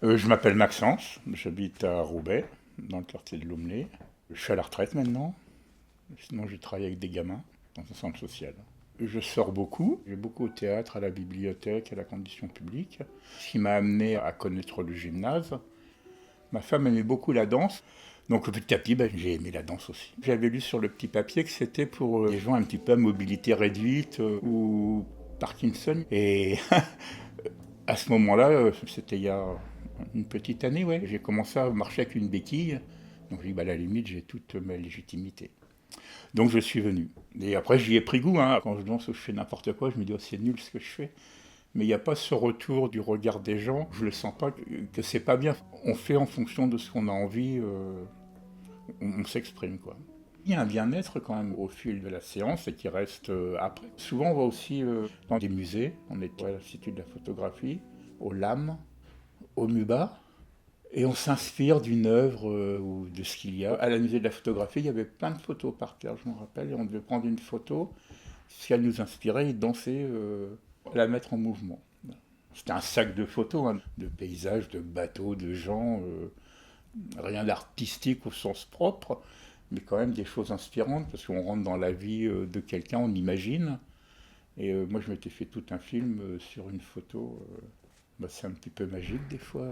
Je m'appelle Maxence, j'habite à Roubaix, dans le quartier de Laumelet. Je suis à la retraite maintenant, sinon je travaille avec des gamins dans un centre social. Je sors beaucoup, j'ai beaucoup au théâtre, à la bibliothèque, à la condition publique, ce qui m'a amené à connaître le gymnase. Ma femme aimait beaucoup la danse, donc petit à petit j'ai aimé la danse aussi. J'avais lu sur le petit papier que c'était pour des gens un petit peu à mobilité réduite ou Parkinson, et à ce moment-là, c'était il y a une petite année, ouais, j'ai commencé à marcher avec une béquille. Donc j'ai dit, bah, à la limite, j'ai toute ma légitimité. Donc je suis venu. Et après, j'y ai pris goût. Hein. Quand je danse ou je fais n'importe quoi, je me dis, oh, c'est nul ce que je fais. Mais il n'y a pas ce retour du regard des gens. Je ne le sens pas que c'est pas bien. On fait en fonction de ce qu'on a envie. On s'exprime, quoi. Il y a un bien-être quand même au fil de la séance et qui reste après. Souvent, on va aussi dans des musées. On est à l'Institut de la photographie, au LAM, au MUBA. Et on s'inspire d'une œuvre ou de ce qu'il y a. À la musée de la photographie, il y avait plein de photos par terre, je me rappelle, et on devait prendre une photo, si elle nous inspirait, et danser, la mettre en mouvement. C'était un sac de photos, hein, de paysages, de bateaux, de gens, rien d'artistique au sens propre, mais quand même des choses inspirantes, parce qu'on rentre dans la vie de quelqu'un, on imagine. Et moi, je m'étais fait tout un film sur une photo. Bah, c'est un petit peu magique des fois.